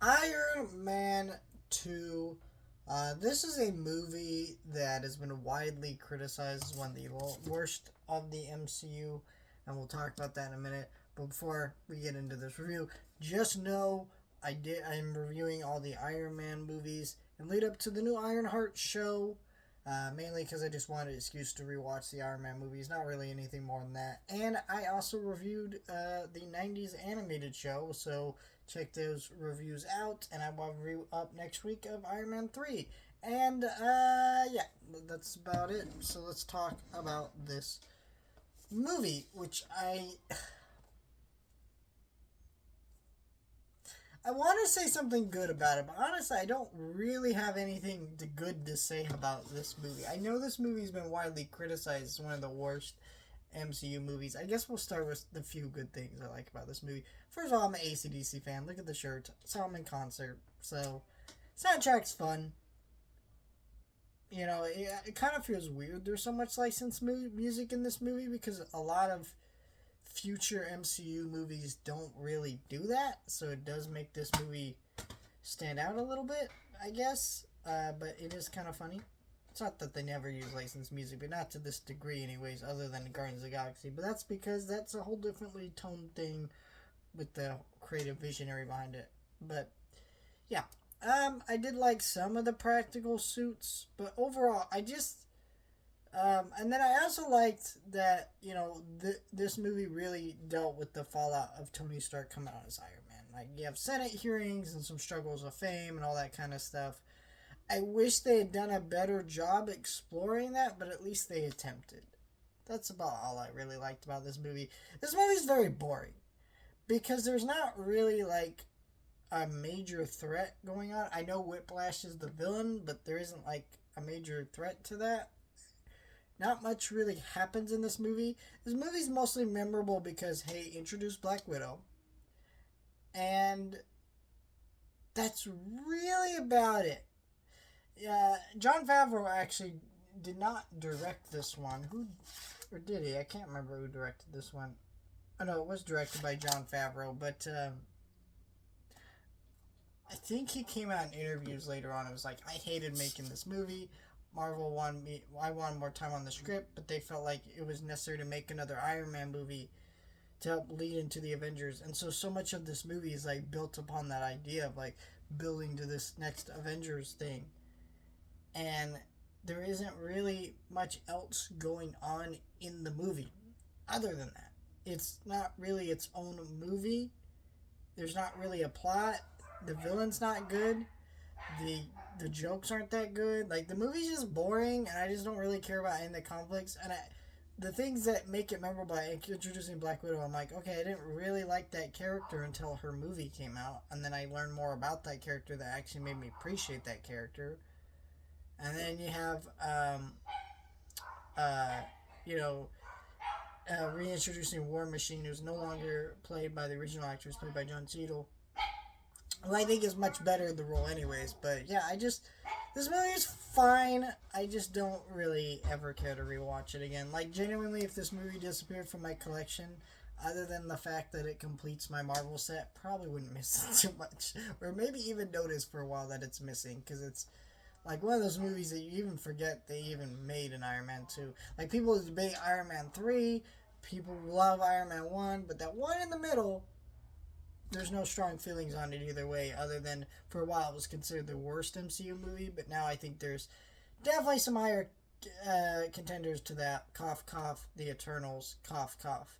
Iron Man 2. This is a movie that has been widely criticized as one of the worst of the MCU, and we'll talk about that in a minute. But before we get into this review, just know I'm reviewing all the Iron Man movies and lead up to the new Ironheart show. Mainly because I just wanted an excuse to rewatch the Iron Man movies, not really anything more than that. And I also reviewed the 90s animated show, so check those reviews out. And I will review up next week of Iron Man 3. And yeah, that's about it. So let's talk about this movie, which I want to say something good about it, but honestly, I don't really have anything good to say about this movie. I know this movie's been widely criticized as one of the worst MCU movies. I guess we'll start with the few good things I like about this movie. First of all, I'm an AC/DC fan. Look at the shirt. Saw him in concert. So, soundtrack's fun. You know, it kind of feels weird there's so much licensed music in this movie because a lot of future MCU movies don't really do that, so it does make this movie stand out a little bit, I guess. But it is kind of funny. It's not that they never use licensed music, but not to this degree, anyways, other than Guardians of the Galaxy. But that's because that's a whole differently toned thing with the creative visionary behind it. But yeah, I did like some of the practical suits, but overall, and then I also liked that, this movie really dealt with the fallout of Tony Stark coming out as Iron Man. Like, you have Senate hearings and some struggles of fame and all that kind of stuff. I wish they had done a better job exploring that, but at least they attempted. That's about all I really liked about this movie. This movie's very boring because there's not really, like, a major threat going on. I know Whiplash is the villain, but there isn't, like, a major threat to that. Not much really happens in this movie. This movie's mostly memorable because, hey, introduce Black Widow. And that's really about it. Jon Favreau actually did not direct this one. Or did he? I can't remember who directed this one. Oh, no, it was directed by Jon Favreau, but I think he came out in interviews later on and was like, I hated making this movie. Marvel wanted me. I wanted more time on the script, but they felt like it was necessary to make another Iron Man movie to help lead into the Avengers. And so much of this movie is like built upon that idea of like building to this next Avengers thing. And there isn't really much else going on in the movie other than that. It's not really its own movie. There's not really a plot. The villain's not good. The jokes aren't that good. Like, the movie's just boring, and I just don't really care about any of the conflicts. And the things that make it memorable, like introducing Black Widow, I'm like, okay, I didn't really like that character until her movie came out, and then I learned more about that character that actually made me appreciate that character. And then you have, uh, you know, reintroducing War Machine, who's no longer played by the original actress, played by John Cheadle, who I think is much better in the role anyways. But yeah, this movie is fine. I just don't really ever care to rewatch it again. Like, genuinely, if this movie disappeared from my collection, other than the fact that it completes my Marvel set, probably wouldn't miss it too much. Or maybe even notice for a while that it's missing, because it's like one of those movies that you even forget they even made an Iron Man 2. Like, people debate Iron Man 3, people love Iron Man 1, but that one in the middle, there's no strong feelings on it either way, other than for a while it was considered the worst MCU movie, but now I think there's definitely some higher contenders to that. Cough, cough, The Eternals, cough, cough.